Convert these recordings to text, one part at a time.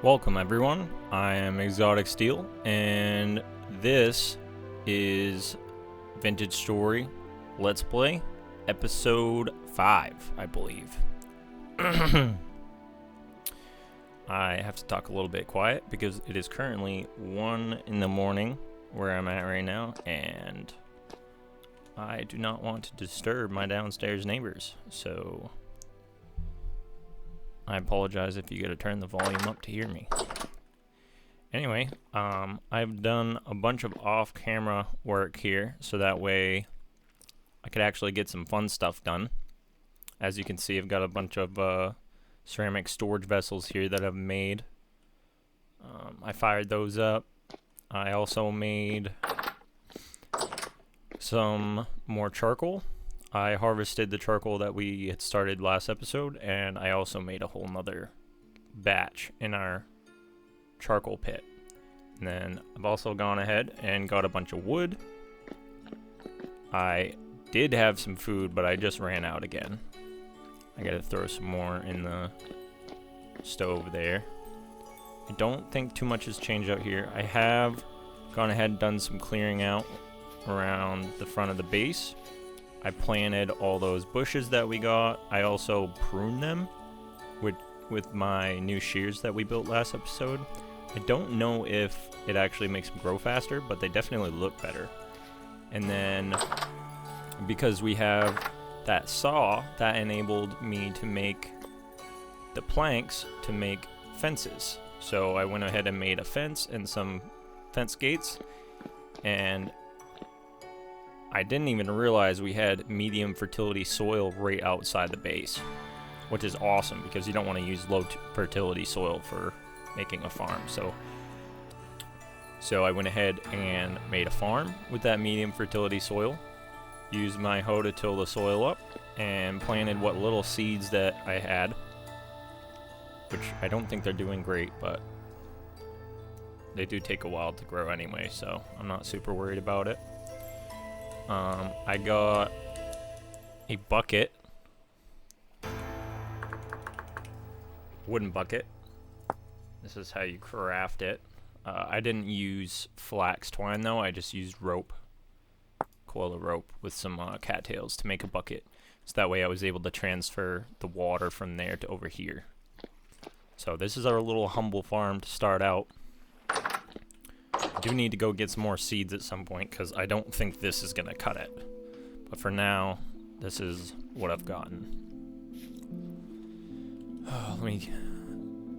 Welcome everyone, I am Exotic Steel, and this is Vintage Story Let's Play, Episode 5, I believe. I have to talk a little bit quiet because it is currently 1 in the morning where I'm at right now, and I do not want to disturb my downstairs neighbors, so I apologize if you gotta turn the volume up to hear me. Anyway, I've done a bunch of off-camera work here, so that way I could actually get some fun stuff done. As you can see, I've got a bunch of ceramic storage vessels here that I've made. I fired those up. I also made some more charcoal. I harvested the charcoal that we had started last episode, and I also made a whole nother batch in our charcoal pit. And then I've also gone ahead and got a bunch of wood. I did have some food, but I just ran out again. I gotta throw some more in the stove there. I don't think too much has changed out here. I have gone ahead and done some clearing out around the front of the base. I planted all those bushes that we got. I also pruned them with my new shears that we built last episode. I don't know if it actually makes them grow faster, but they definitely look better. And then because we have that saw, that enabled me to make the planks to make fences. So I went ahead and made a fence and some fence gates, and I didn't even realize we had medium fertility soil right outside the base, which is awesome because you don't want to use low fertility soil for making a farm. So I went ahead and made a farm with that medium fertility soil, used my hoe to till the soil up, and planted what little seeds that I had, which I don't think they're doing great, but they do take a while to grow anyway, so I'm not super worried about it. I got a bucket, wooden bucket. This is how you craft it. I didn't use flax twine though, I just used rope, coil of rope with some cattails to make a bucket. So that way I was able to transfer the water from there to over here. So this is our little humble farm to start out. I do need to go get some more seeds at some point because I don't think this is going to cut it. But for now, this is what I've gotten. Let me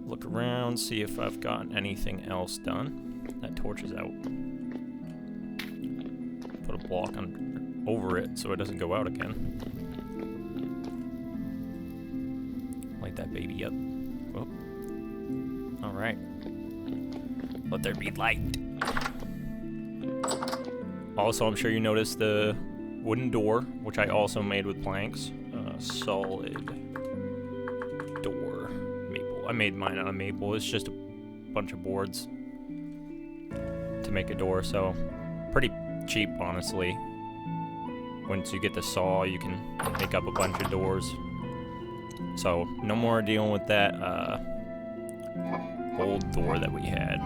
look around, see if I've gotten anything else done. That torch is out. Put a block on over it so it doesn't go out again. Light that baby up. Whoop. Alright. Let there be light. Also, I'm sure you noticed the wooden door, which I also made with planks. Solid door. Maple. I made mine out of maple. It's just a bunch of boards to make a door, so pretty cheap, honestly. Once you get the saw, you can make up a bunch of doors. So, no more dealing with that old door that we had.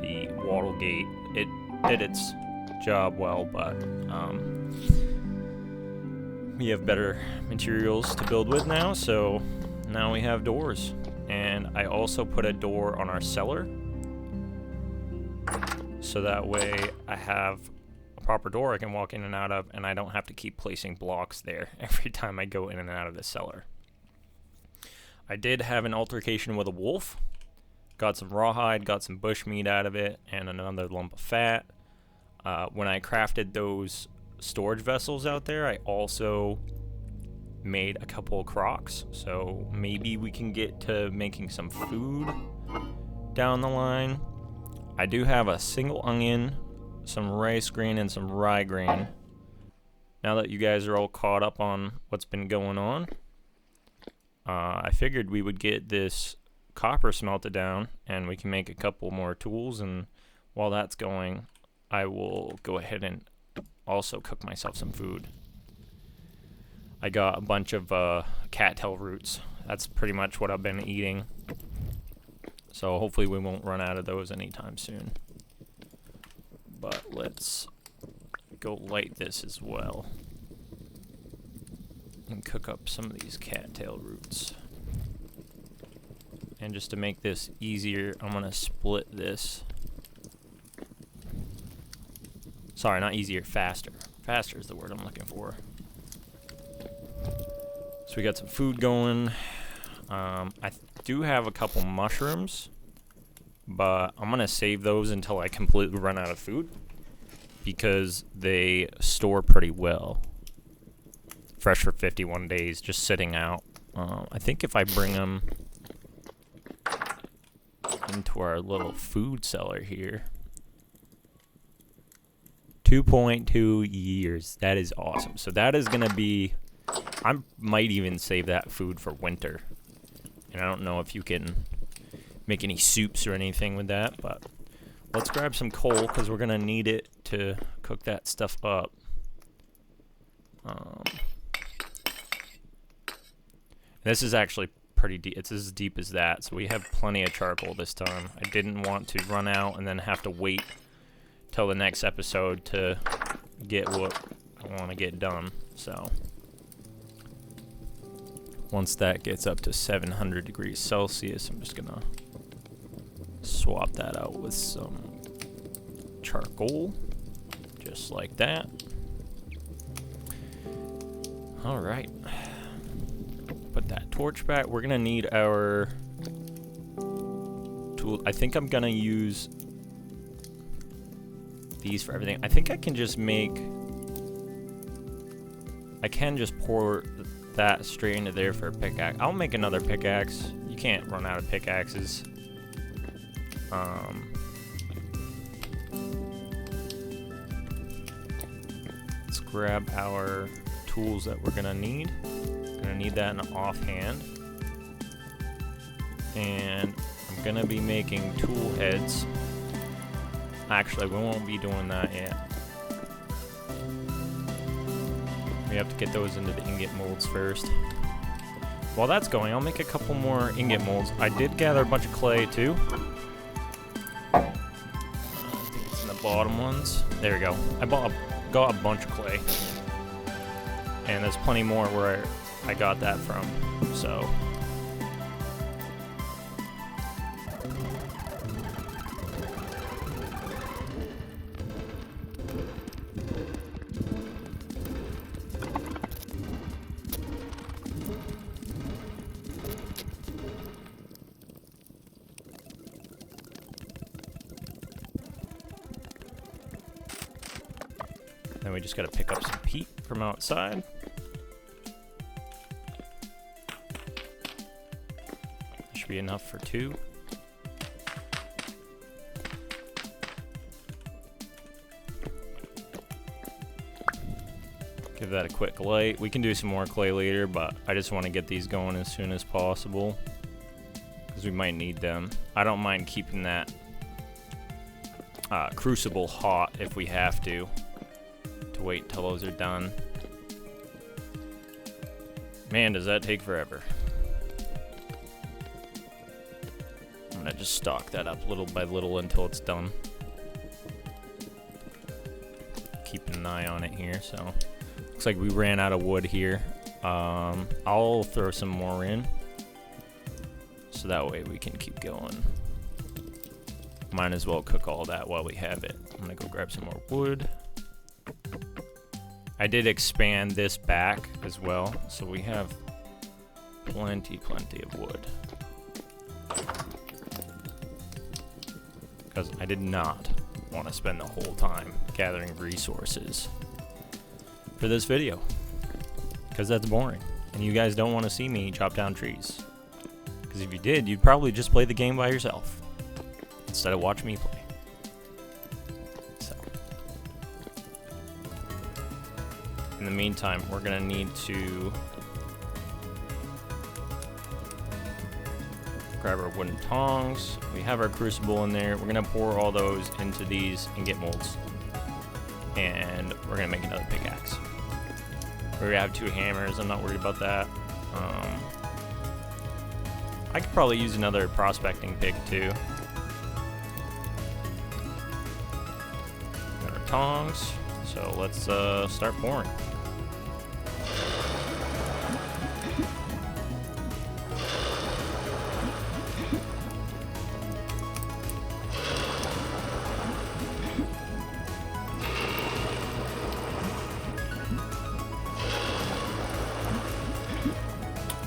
The wattle gate. It did its job well, but we have better materials to build with now, so now we have doors. And I also put a door on our cellar, so that way I have a proper door I can walk in and out of, and I don't have to keep placing blocks there every time I go in and out of the cellar. I did have an altercation with a wolf. Got some rawhide, got some bush meat out of it, and another lump of fat. When I crafted those storage vessels out there, I also made a couple of crocks. So maybe we can get to making some food down the line. I do have a single onion, some rice grain, and some rye grain. Now that you guys are all caught up on what's been going on, I figured we would get this copper smelted down and we can make a couple more tools, and while that's going, I will go ahead and also cook myself some food. I got a bunch of cattail roots. That's pretty much what I've been eating So hopefully we won't run out of those anytime soon. But let's go light this as well. And cook up some of these cattail roots. And just to make this easier, I'm gonna split this. Sorry, not easier, faster. Faster is the word I'm looking for. So we got some food going. I do have a couple mushrooms, but I'm gonna save those until I completely run out of food because they store pretty well. Fresh for 51 days, just sitting out. I think if I bring them into our little food cellar here, 2.2 years. That is awesome. So that is gonna be, I might even save that food for winter. And I don't know if you can make any soups or anything with that, but let's grab some coal because we're gonna need it to cook that stuff up. This is actually pretty deep. It's as deep as that, so we have plenty of charcoal this time. I didn't want to run out and then have to wait till the next episode to get what I want to get done. So once that gets up to 700 degrees Celsius, I'm just gonna swap that out with some charcoal, just like that. All right, put that torch back. We're gonna need our tool. I think I'm gonna use these for everything. I think I can just pour that straight into there for a pickaxe. I'll make another pickaxe. You can't run out of pickaxes. Let's grab our tools that we're gonna need. Gonna need that in an offhand. And I'm gonna be making tool heads. Actually, we won't be doing that yet. We have to get those into the ingot molds first. While that's going, I'll make a couple more ingot molds. I did gather a bunch of clay too. I think it's in the bottom ones. There we go. I got a bunch of clay. And there's plenty more where I got that from. So then we just gotta pick up some peat from outside. Should be enough for 2. Give that a quick light. We can do some more clay later, but I just want to get these going as soon as possible because we might need them. I don't mind keeping that crucible hot if we have to wait until those are done. Man, does that take forever. I'm gonna just stock that up little by little until it's done. Keeping an eye on it here. So looks like we ran out of wood here. I'll throw some more in so that way we can keep going. Might as well cook all that while we have it. I'm gonna go grab some more wood. I did expand this back as well, so we have plenty of wood. Because I did not want to spend the whole time gathering resources for this video. Because that's boring. And you guys don't want to see me chop down trees. Because if you did, you'd probably just play the game by yourself instead of watch me play. In the meantime, we're gonna need to grab our wooden tongs. We have our crucible in there. We're gonna pour all those into these ingot molds. And we're gonna make another pickaxe. We're gonna have 2 hammers, I'm not worried about that. I could probably use another prospecting pig too. Got our tongs, so let's start pouring.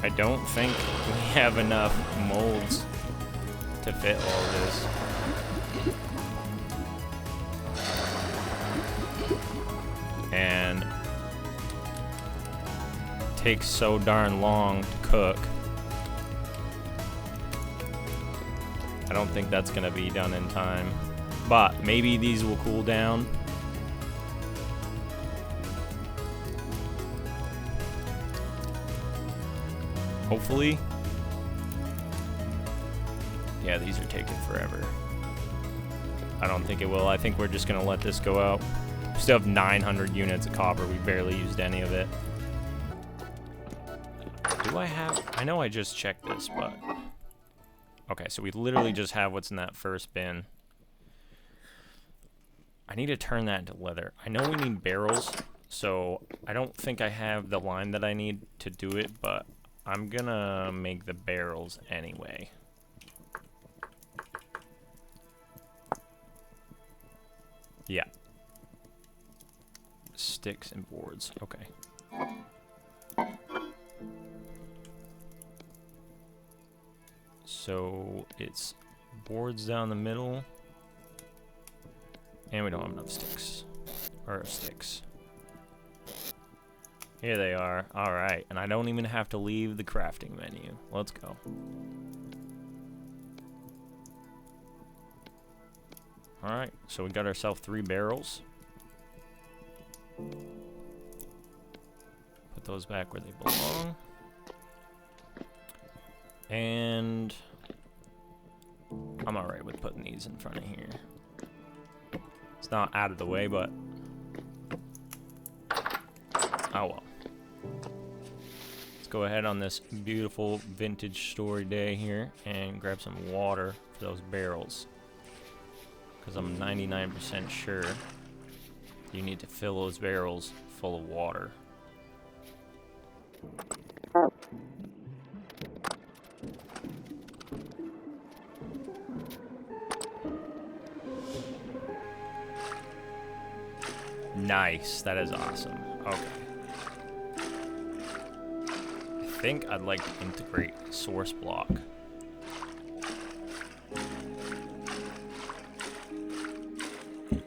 I don't think we have enough molds to fit all of this. And it takes so darn long to cook. I don't think that's gonna be done in time. But maybe these will cool down. Hopefully. Yeah, these are taking forever. I don't think it will. I think we're just gonna let this go out. We still have 900 units of copper. We barely used any of it. Do I have... I know I just checked this, but... Okay, so we literally just have what's in that first bin. I need to turn that into leather. I know we need barrels, so I don't think I have the line that I need to do it, but I'm gonna make the barrels anyway. Yeah. Sticks and boards. Okay. So it's boards down the middle. And we don't have enough sticks. Or sticks. Here they are. Alright. And I don't even have to leave the crafting menu. Let's go. Alright. So we got ourselves 3 barrels. Put those back where they belong. And I'm alright with putting these in front of here. It's not out of the way, but oh well. Let's go ahead on this beautiful vintage story day here and grab some water for those barrels. Because I'm 99% sure you need to fill those barrels full of water. Nice, that is awesome. Okay. I think I'd like to integrate source block.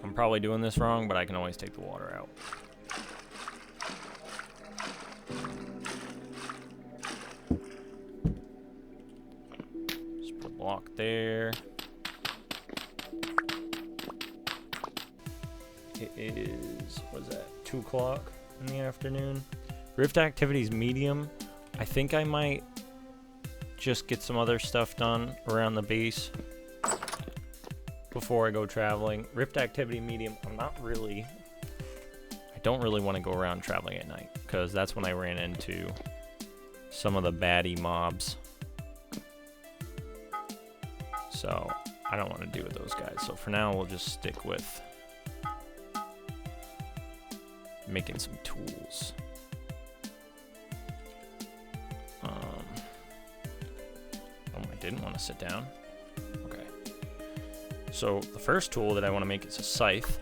I'm probably doing this wrong, but I can always take the water out. Just put a block there. It is, what is that, 2 o'clock in the afternoon. Rift activities medium. I think I might just get some other stuff done around the base before I go traveling. Rift activity medium, I don't really want to go around traveling at night, because that's when I ran into some of the baddie mobs. So I don't want to deal with those guys. So for now, we'll just stick with making some tools. Oh, I didn't want to sit down. Okay. So the first tool that I want to make is a scythe.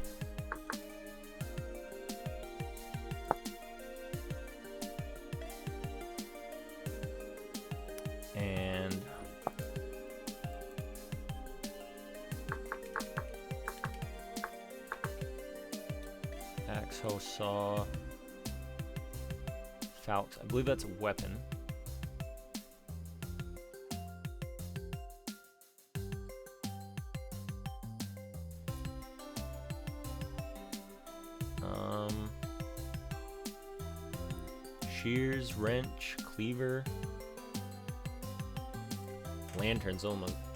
And axe, hoe, saw, falx. I believe that's a weapon. Shears, wrench, cleaver, lanterns.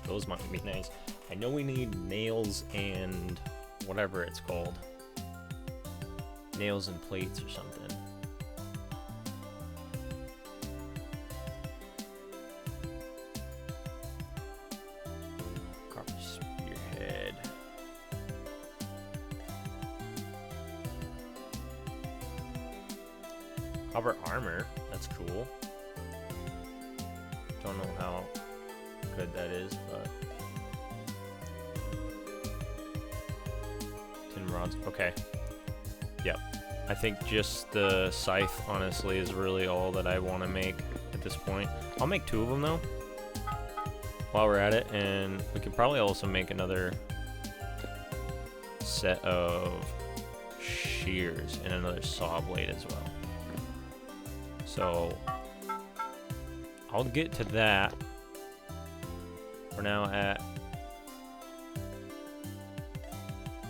Those might be nice. I know we need nails and whatever it's called. Nails and plates or something. Copper armor. That's cool. Don't know how good that is, but tin rods. Okay. Yep. I think just the scythe, honestly, is really all that I want to make at this point. I'll make 2 of them, though, while we're at it, and we could probably also make another set of shears and another saw blade as well. So I'll get to that. We're now at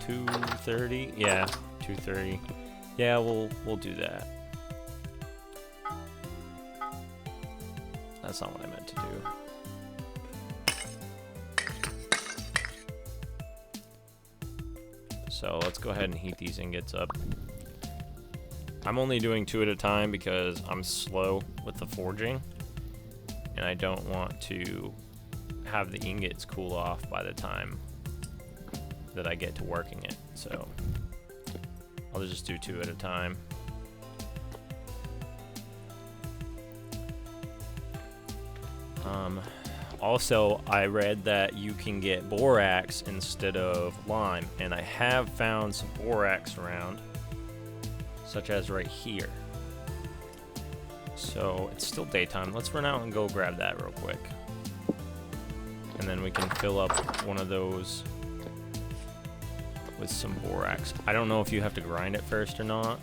2:30. Yeah, 2:30. Yeah, we'll do that. That's not what I meant to do. So let's go ahead and heat these ingots up. I'm only doing 2 at a time because I'm slow with the forging, and I don't want to have the ingots cool off by the time that I get to working it. So I'll just do 2 at a time. Also, I read that you can get borax instead of lime, and I have found some borax around, such as right here. So it's still daytime. Let's run out and go grab that real quick. And then we can fill up one of those with some borax. I don't know if you have to grind it first or not.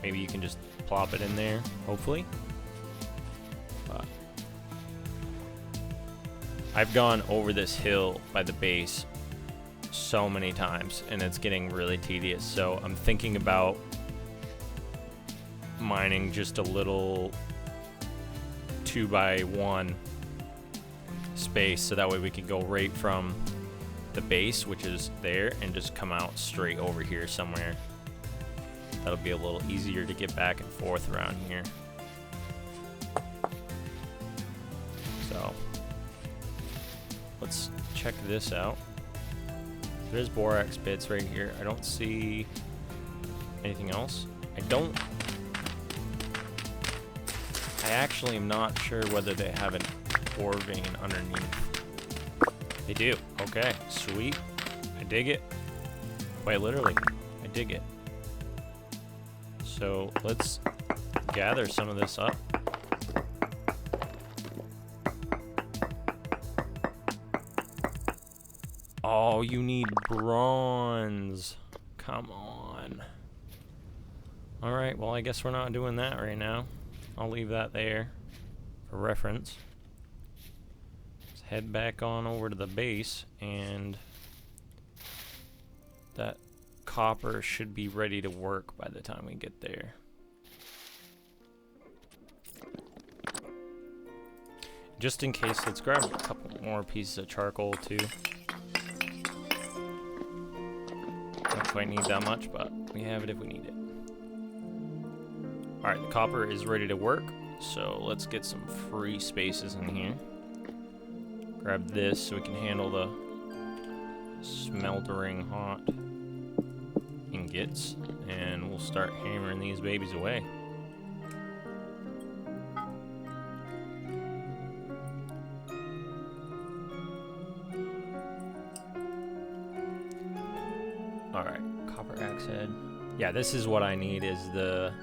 Maybe you can just plop it in there, hopefully. But I've gone over this hill by the base so many times, and it's getting really tedious. So I'm thinking about mining just a little 2x1 space, so that way we can go right from the base, which is there, and just come out straight over here somewhere. That'll be a little easier to get back and forth around here. So let's check this out. There's borax bits right here. I don't see anything else. I actually am not sure whether they have an ore vein underneath. They do. Okay, sweet. I dig it. Quite literally, I dig it. So let's gather some of this up. Oh, you need bronze. Come on. All right, well, I guess we're not doing that right now. I'll leave that there for reference. Let's head back on over to the base, and that copper should be ready to work by the time we get there. Just in case, let's grab a couple more pieces of charcoal too. Don't quite need that much, but we have it if we need it. Alright, the copper is ready to work, so let's get some free spaces in here. Grab this so we can handle the smeltering hot ingots, and we'll start hammering these babies away. Alright, copper axe head. Yeah, this is what I need, is the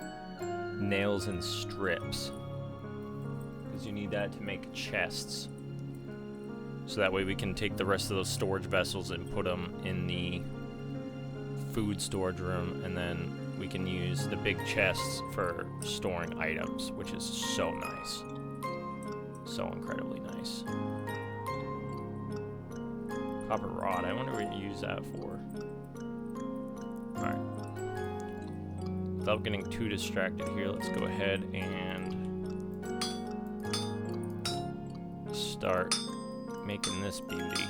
nails and strips, because you need that to make chests, so that way we can take the rest of those storage vessels and put them in the food storage room, and then we can use the big chests for storing items, which is so nice, so incredibly nice. Copper rod, I wonder what you use that for. Alright, without getting too distracted here, let's go ahead and start making this beauty.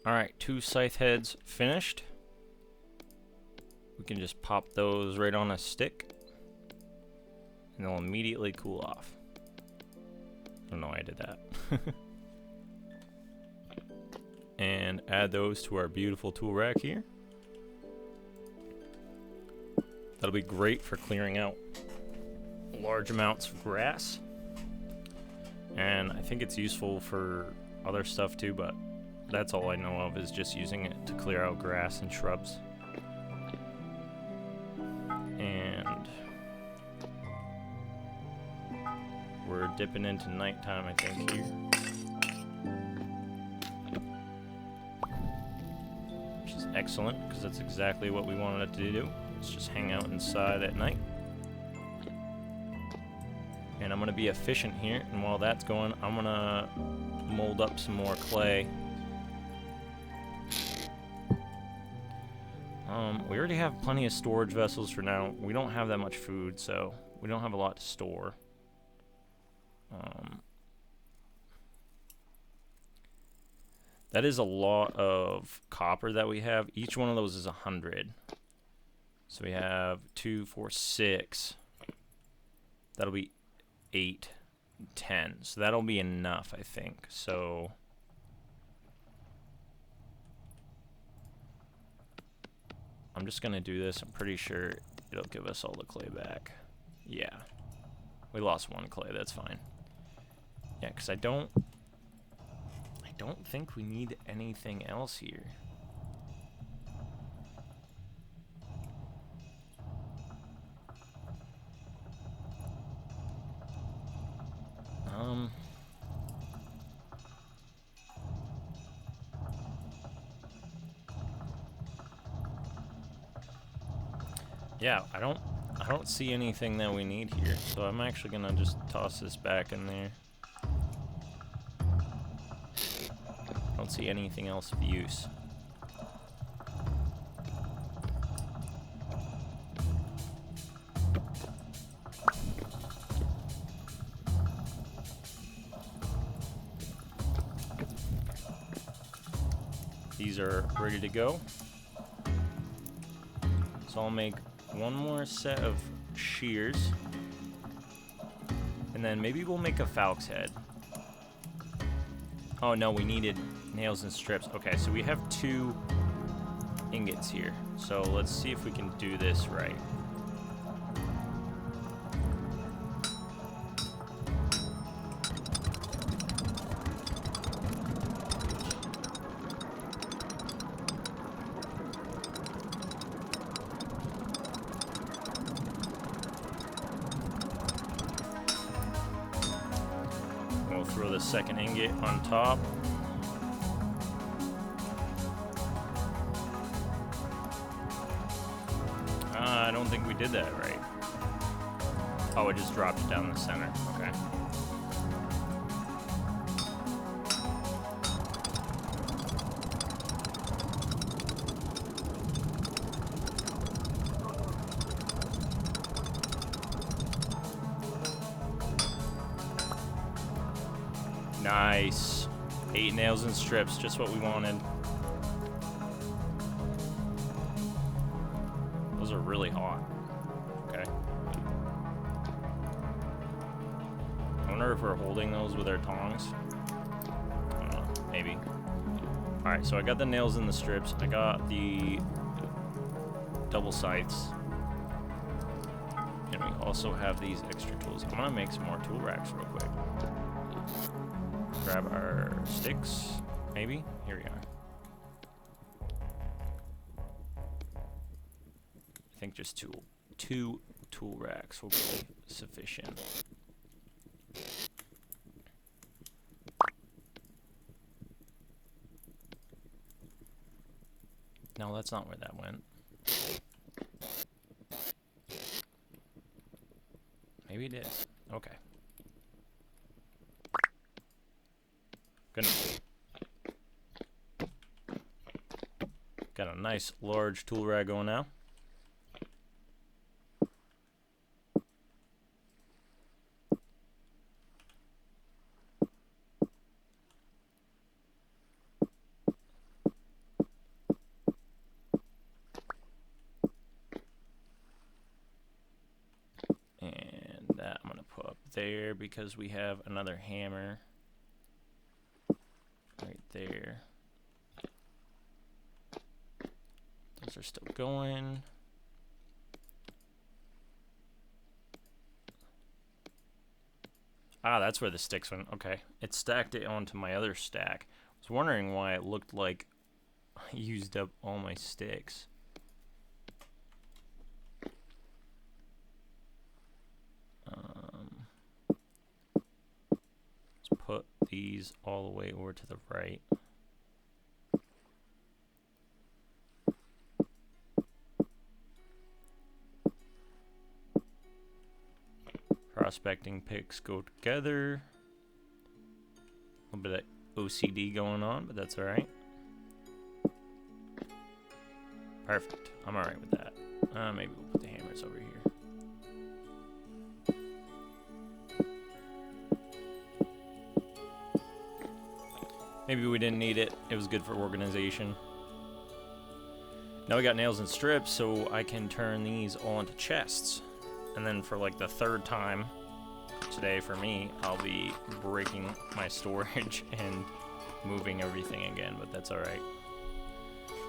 Alright, 2 scythe heads finished. We can just pop those right on a stick. And they'll immediately cool off. I don't know why I did that. And add those to our beautiful tool rack here. That'll be great for clearing out large amounts of grass. And I think it's useful for other stuff too, but that's all I know of, is just using it to clear out grass and shrubs. And we're dipping into nighttime, I think, here. Which is excellent, because that's exactly what we wanted it to do. Let's just hang out inside at night. And I'm going to be efficient here, and while that's going, I'm going to mold up some more clay. We already have plenty of storage vessels for now. We don't have that much food, so we don't have a lot to store. That is a lot of copper that we have. Each one of those is 100. So we have 2, 4, 6. That'll be 8, 10. So that'll be enough, I think. So I'm just gonna do this. I'm pretty sure it'll give us all the clay back. Yeah. We lost 1 clay, that's fine. Yeah, because I don't think we need anything else here. Yeah, I don't see anything that we need here, so I'm actually gonna just toss this back in there. I don't see anything else of use. These are ready to go. So I'll make 1 more set of shears, and then maybe we'll make a falc's head. Oh no, we needed nails and strips. Okay, so we have 2 ingots here. So let's see if we can do this right. Throw the second ingot on top. I don't think we did that right. Oh, it just dropped it down the center. Okay. Nice. 8 nails and strips, just what we wanted. Those are really hot. Okay. I wonder if we're holding those with our tongs. I don't know. Maybe. Alright, so I got the nails and the strips. I got the double scythes. And we also have these extra tools. I'm gonna make some more tool racks real quick. Grab our sticks, maybe? Here we are. I think just two tool racks will be sufficient. No, that's not where that went. Maybe it is. Okay. Good enough. Got a nice large tool rack going now. there because we have another hammer right there. Those are still going. Ah, that's where the sticks went. Okay. It stacked it onto my other stack. I was wondering why it looked like I used up all my sticks. Let's put these all the way over to the right. Prospecting picks go together. A little bit of OCD going on, but that's alright. Perfect. I'm alright with that. Maybe we'll put the hammers over here. Maybe we didn't need it. It was good for organization. Now we got nails and strips, so I can turn these all into chests. And then for like the third time today for me, I'll be breaking my storage and moving everything again, but that's alright.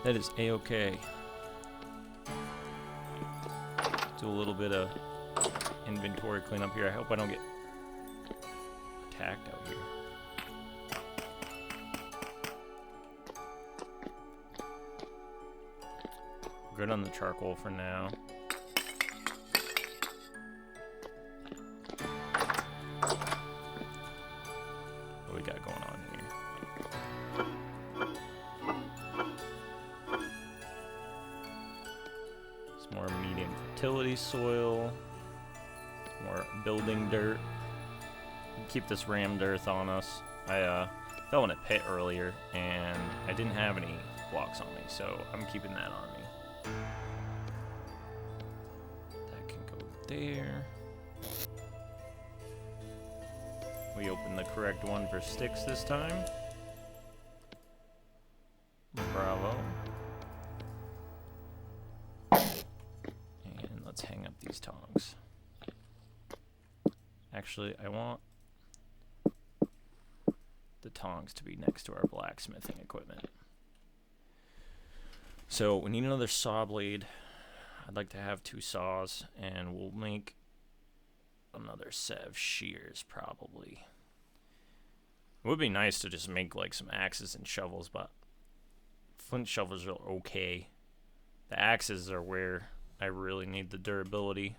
That is a-okay. Do a little bit of inventory cleanup here. I hope I don't get attacked out here. Good on the charcoal for now. What we got going on here? Some more medium fertility soil. More building dirt. Keep this rammed earth on us. I fell in a pit earlier and I didn't have any blocks on me, so I'm keeping that on me. That can go there. We opened the correct one for sticks this time. Bravo. And let's hang up these tongs. Actually, I want the tongs to be next to our blacksmithing equipment. So we need another saw blade. I'd like to have 2 saws, and we'll make another set of shears probably. It would be nice to just make like some axes and shovels, but flint shovels are okay. The axes are where I really need the durability.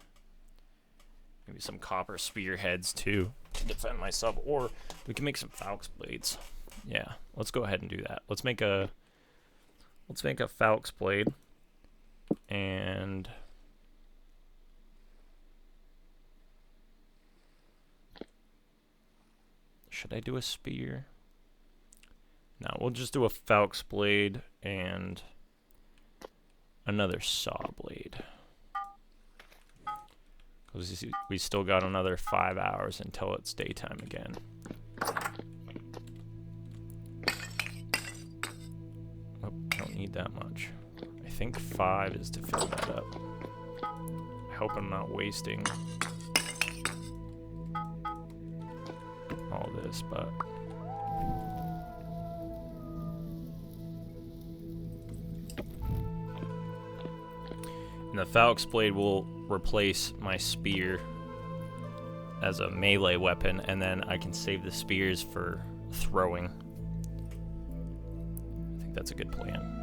Maybe some copper spearheads too to defend myself, or we can make some Falx blades. Yeah, let's go ahead and do that. Let's make a Falx blade, and should I do a spear? No, we'll just do a Falx blade and another saw blade. Because we still got another 5 hours until it's daytime again. Oh, don't need that much. I think 5 is to fill that up. I hope I'm not wasting all this, but and the Falx blade will replace my spear as a melee weapon, and then I can save the spears for throwing. I think that's a good plan.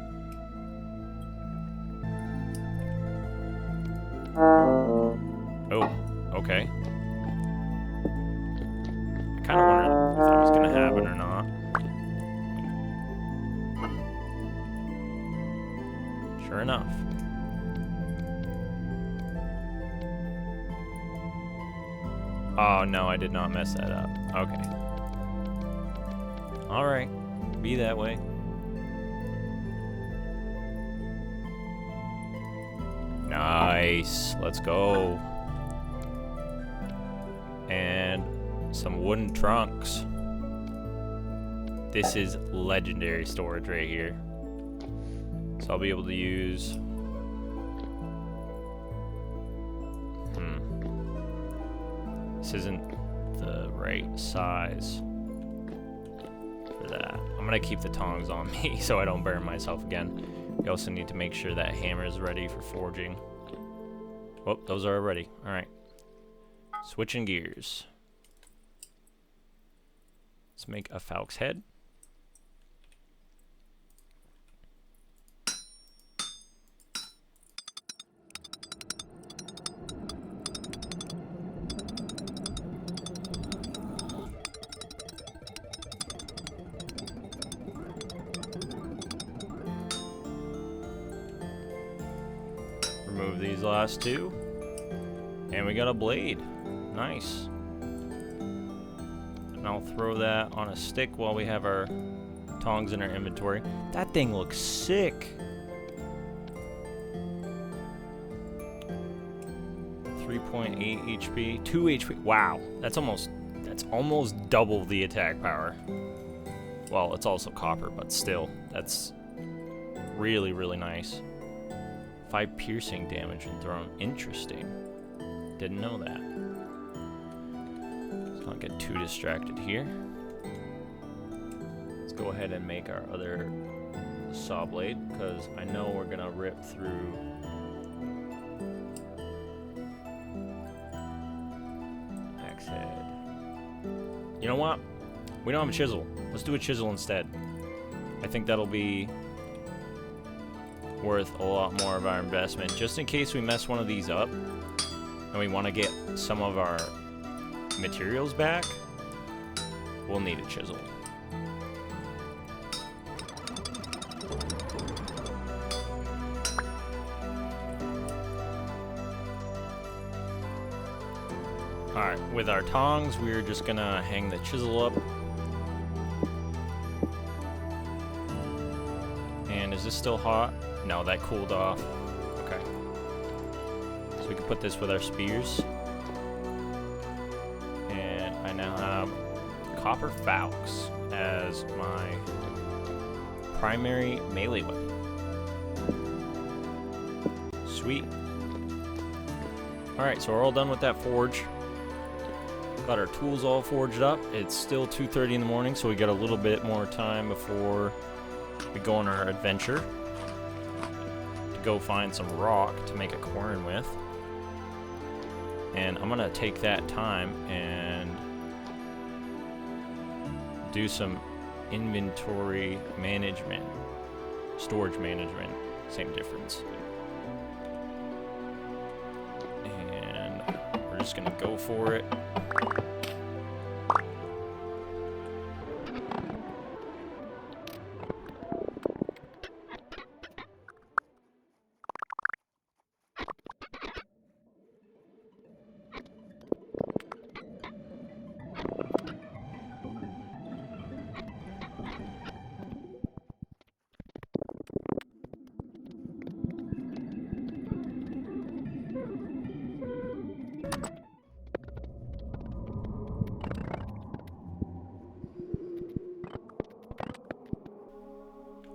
Oh, okay. I kind of wondered if that was going to happen or not. Sure enough. Oh, no, I did not mess that up. Okay. Alright. Be that way. Nice. Let's go. And some wooden trunks. This is legendary storage right here. So I'll be able to use... This isn't the right size for that. I'm gonna keep the tongs on me so I don't burn myself again. We also need to make sure that hammer is ready for forging. Oh, those are ready. All right. Switching gears. Let's make a falc's head. Remove these last two. And we got a blade. Nice. And I'll throw that on a stick while we have our tongs in our inventory. That thing looks sick. 3.8 HP, 2 HP. Wow, that's almost double the attack power. Well, it's also copper, but still, that's really, really nice. 5 piercing damage when thrown. Interesting. Didn't know that. Let's not get too distracted here. Let's go ahead and make our other saw blade, because I know we're gonna rip through axe head. You know what? We don't have a chisel. Let's do a chisel instead. I think that'll be worth a lot more of our investment, just in case we mess one of these up and we want to get some of our materials back. We'll need a chisel. Alright, with our tongs, we're just gonna hang the chisel up. And is this still hot? No, that cooled off. Okay. So we can put this with our spears. And I now have copper falx as my primary melee weapon. Sweet. Alright, so we're all done with that forge. Got our tools all forged up. It's still 2:30 in the morning, so we got a little bit more time before we go on our adventure. Go find some rock to make a quern with, and I'm gonna take that time and do some inventory management, storage management, same difference. And we're just gonna go for it.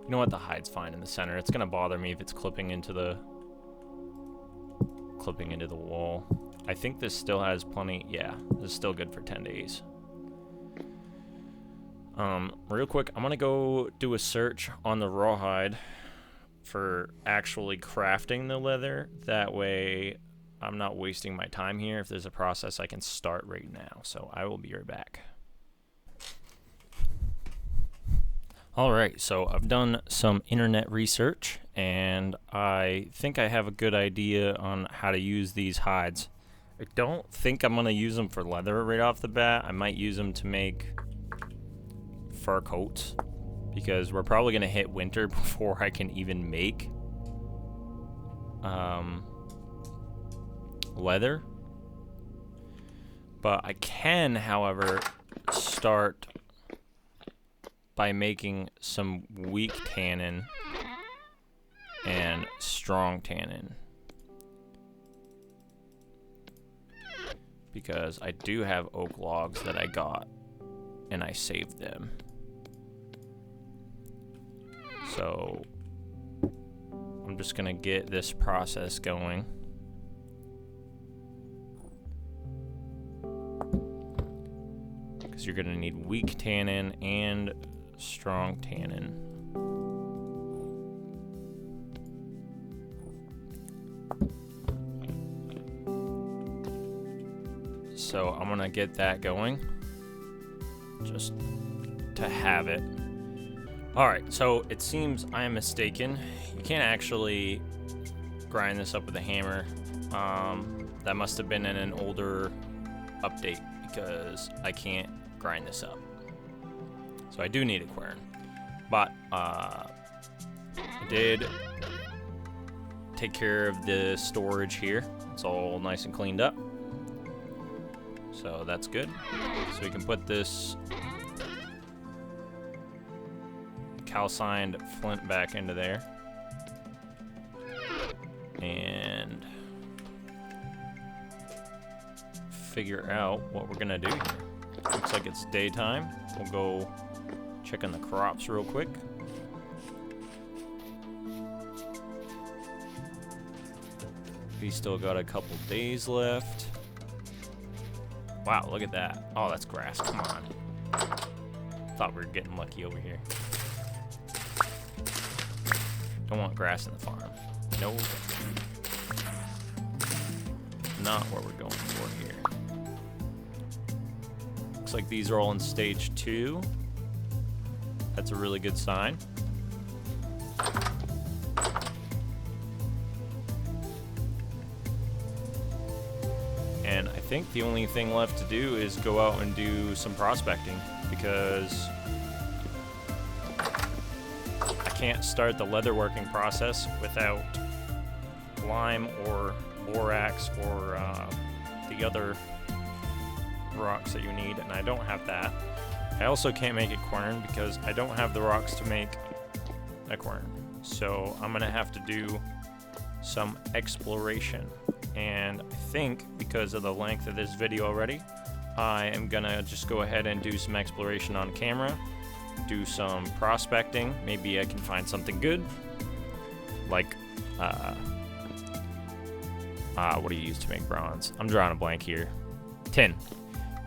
You know what? The hide's fine in the center. It's gonna bother me if it's clipping into the wall. I think this still has plenty. Yeah, this is still good for 10 days. Real quick, I'm gonna go do a search on the rawhide for actually crafting the leather. That way, I'm not wasting my time here. If there's a process, I can start right now. So I will be right back. Alright, so I've done some internet research, and I think I have a good idea on how to use these hides. I don't think I'm going to use them for leather right off the bat. I might use them to make fur coats, because we're probably going to hit winter before I can even make leather. But I can, however, start by making some weak tannin and strong tannin, because I do have oak logs that I got and I saved them. So I'm just gonna get this process going. because you're going to need weak tannin and strong tannin. So I'm going to get that going just to have it. Alright, so it seems I am mistaken. You can't actually grind this up with a hammer. That must have been in an older update because I can't grind this up. So I do need a quern. But I did take care of the storage here. It's all nice and cleaned up. So that's good. So we can put this calcined flint back into there. And figure out what we're gonna do here. Looks like it's daytime. We'll go check on the crops real quick. We still got a couple days left. Wow, look at that. Oh, that's grass. Come on. Thought we were getting lucky over here. Don't want grass in the farm. No. Not what we're going for here. Looks like these are all in stage 2. That's a really good sign. And I think the only thing left to do is go out and do some prospecting, because I can't start the leatherworking process without lime or borax or the other rocks that you need, and I don't have that. I also can't make a quern because I don't have the rocks to make a quern. So I'm gonna have to do some exploration. And I think because of the length of this video already, I am gonna just go ahead and do some exploration on camera, do some prospecting. Maybe I can find something good, like what do you use to make bronze? I'm drawing a blank here. Tin.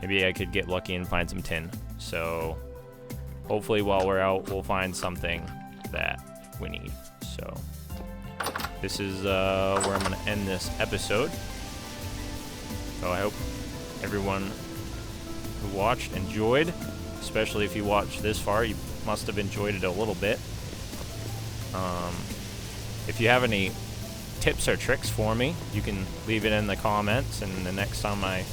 Maybe I could get lucky and find some tin. So hopefully while we're out, we'll find something that we need. So this is where I'm going to end this episode. So I hope everyone who watched enjoyed, especially if you watched this far. You must have enjoyed it a little bit. If you have any tips or tricks for me, you can leave it in the comments, and the next time I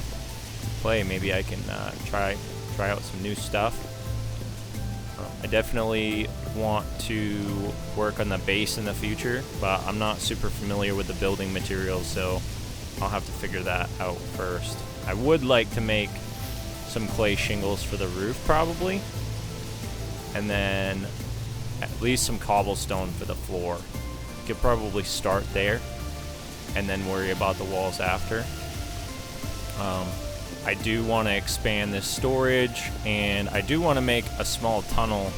play, maybe I can try out some new stuff. I definitely want to work on the base in the future, but I'm not super familiar with the building materials, so I'll have to figure that out first. I would like to make some clay shingles for the roof probably, and then at least some cobblestone for the floor. Could probably start there and then worry about the walls after. I do want to expand this storage, and I do want to make a small tunnel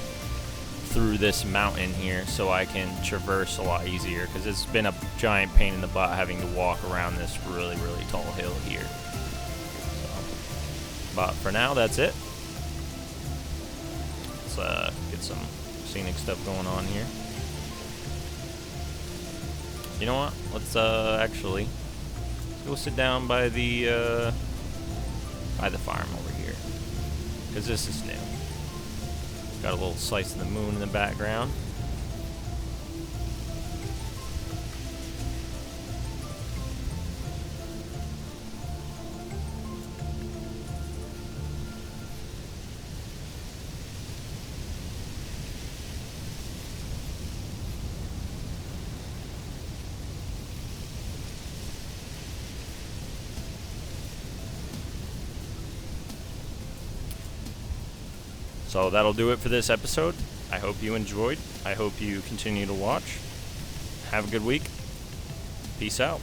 through this mountain here so I can traverse a lot easier, because it's been a giant pain in the butt having to walk around this really tall hill here. So, but for now, that's it. Let's get some scenic stuff going on here. You know what? Let's actually go sit down by the farm over here, because this is new. Got a little slice of the moon in the background. So that'll do it for this episode. I hope you enjoyed. I hope you continue to watch. Have a good week. Peace out.